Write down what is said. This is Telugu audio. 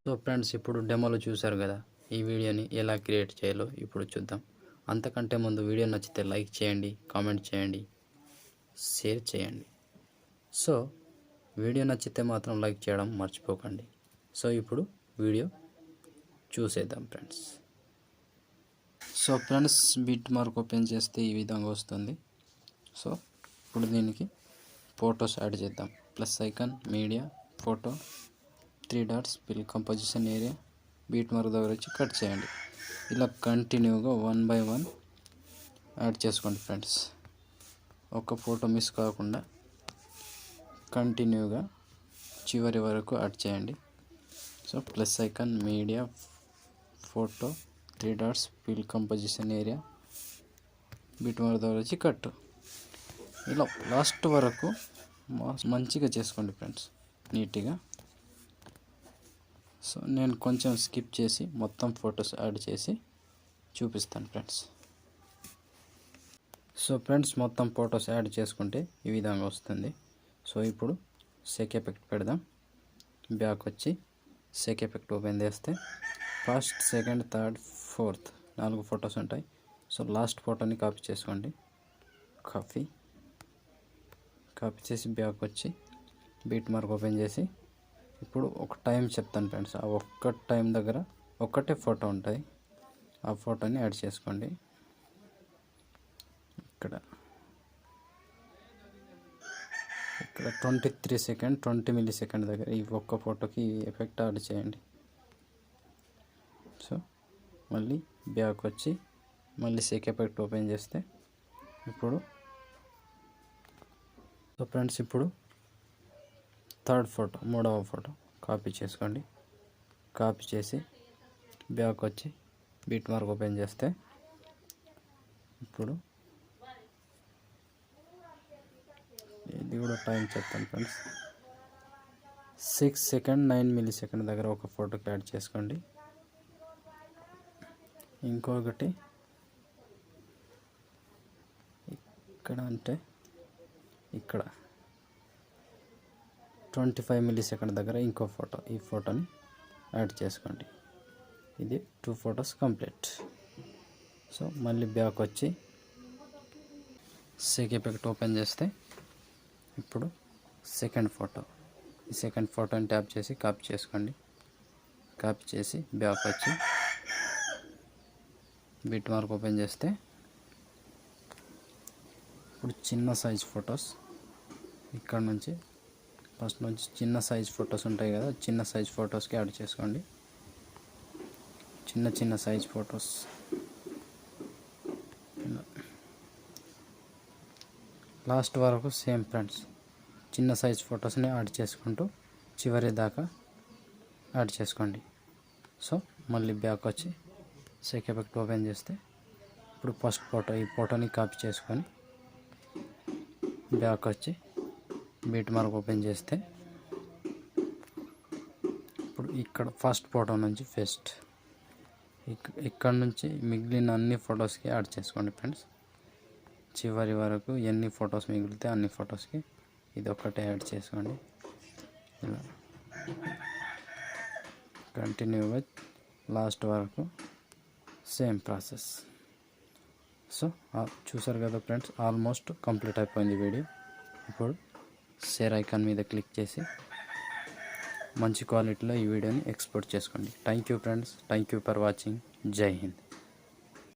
సో ఫ్రెండ్స్, ఇప్పుడు డెమోలో చూసారు కదా, ఈ వీడియోని ఎలా క్రియేట్ చేయాలో ఇప్పుడు చూద్దాం. అంతకంటే ముందు వీడియో నచ్చితే లైక్ చేయండి, కామెంట్ చేయండి, షేర్ చేయండి. సో వీడియో నచ్చితే మాత్రం లైక్ చేయడం మర్చిపోకండి. సో ఇప్పుడు వీడియో చూసేద్దాం friends. So friends, bit mark open చేస్తే ఈ విధంగా వస్తుంది. సో ఇప్పుడు దీనికి ఫొటోస్ యాడ్ చేద్దాం. Plus icon, media, photo, 3 dots, fill composition area, beat mark దగ్గర వచ్చి కట్ చేయండి. ఇలా కంటిన్యూగా 1 by 1 యాడ్ చేసుకోండి ఫ్రెండ్స్. ఒక ఫోటో మిస్ కాకుండా కంటిన్యూగా చివరి వరకు యాడ్ చేయండి. So plus icon, media, photo, 3 dots, fill composition area, beat mark దగ్గర వచ్చి కట్. ఇలా లాస్ట్ వరకు మంచిగా చేసుకోండి ఫ్రెండ్స్, నీట్గా. సో నేను కొంచెం స్కిప్ చేసి మొత్తం ఫొటోస్ యాడ్ చేసి చూపిస్తాను ఫ్రెండ్స్. సో ఫ్రెండ్స్, మొత్తం ఫొటోస్ యాడ్ చేసుకుంటే ఈ విధంగా వస్తుంది. సో ఇప్పుడు సెక్ ఎఫెక్ట్ పెడదాం. బ్యాక్ వచ్చి సెక్ ఎఫెక్ట్ ఓపెన్ చేస్తే first, second, third, fourth 4 photos ఉంటాయి. సో లాస్ట్ ఫోటోని కాపీ చేసుకోండి. కాపీ చేసి బ్యాక్ వచ్చి బీట్ మార్క్ ఓపెన్ చేసి ఇప్పుడు ఒక టైం చెప్తాను ఫ్రెండ్స్. ఆ ఒక్క టైం దగ్గర ఒక్కటే ఫోటో ఉంటుంది. ఆ ఫోటోని యాడ్ చేసుకోండి. ఇక్కడ 23 సెకండ్ 20 మిల్లీ సెకండ్ దగ్గర ఈ ఒక్క ఫోటోకి ఎఫెక్ట్ యాడ్ చేయండి. సో మళ్ళీ బ్యాక్ వచ్చి మళ్ళీ సెక్ ఎఫెక్ట్ ఓపెన్ చేస్తే ఇప్పుడు సో ఫ్రెండ్స్, ఇప్పుడు థర్డ్ ఫోటో, 3వ ఫోటో కాపీ చేసుకోండి. కాపీ చేసి బ్యాక్ వచ్చి బీట్ మార్క్ ఓపెన్ చేస్తే ఇప్పుడు ఇది కూడా టైం చెప్తాను ఫ్రెండ్స్. 6 సెకండ్ 9 మిల్లీ సెకండ్ దగ్గర ఒక ఫోటోకి యాడ్ చేసుకోండి. ఇంకొకటి ఇక్కడ అంటే ఇక్కడ 25 మిల్లీ సెకండ్ దగ్గర ఇంకో ఫోటో, ఈ ఫోటోని యాడ్ చేసుకోండి. ఇది 2 ఫొటోస్ కంప్లీట్. సో మళ్ళీ బ్యాక్ వచ్చి సెక్ ఎఫెక్ట్ ఓపెన్ చేస్తే ఇప్పుడు సెకండ్ ఫోటో, ఈ సెకండ్ ఫోటోని ట్యాప్ చేసి కాపీ చేసుకోండి. కాపీ చేసి బ్యాక్ వచ్చి బిట్ మార్క్ ఓపెన్ చేస్తే ఇప్పుడు చిన్న సైజ్ ఫొటోస్, ఇక్కడ నుంచి ఫస్ట్ నుంచి చిన్న సైజ్ ఫొటోస్ ఉంటాయి కదా, చిన్న సైజ్ ఫొటోస్కి యాడ్ చేసుకోండి. చిన్న సైజ్ ఫొటోస్ లాస్ట్ వరకు సేమ్ ఫ్రెండ్స్. చిన్న సైజ్ ఫొటోస్ని యాడ్ చేసుకుంటూ చివరి దాకా యాడ్ చేసుకోండి. సో మళ్ళీ బ్యాక్ వచ్చి సెక్ ఎఫెక్ట్ ఓపెన్ చేస్తే ఇప్పుడు ఫస్ట్ ఫోటో, ఈ ఫోటోని కాపీ చేసుకొని బ్యాక్ వచ్చి బీట్ మార్క్ ఓపెన్ చేస్తే ఇప్పుడు ఇక్కడ ఫస్ట్ ఫోటో నుంచి ఇక్కడ నుంచి మిగిలిన అన్ని ఫొటోస్కి యాడ్ చేసుకోండి ఫ్రెండ్స్. చివరి వరకు ఎన్ని ఫొటోస్ మిగిలితే అన్ని ఫొటోస్కి ఇది ఒక్కటే యాడ్ చేసుకోండి. ఇలా కంటిన్యూగా లాస్ట్ వరకు సేమ్ ప్రాసెస్. సో చూసారు కదా ఫ్రెండ్స్, ఆల్మోస్ట్ కంప్లీట్ అయిపోయింది వీడియో. ఇప్పుడు షేర్ ఐకాన్ మీద క్లిక్ చేసి మంచి క్వాలిటీలో ఈ వీడియోని ఎక్స్పోర్ట్ చేసుకోండి. Thank you friends, thank you for watching. జై హింద్.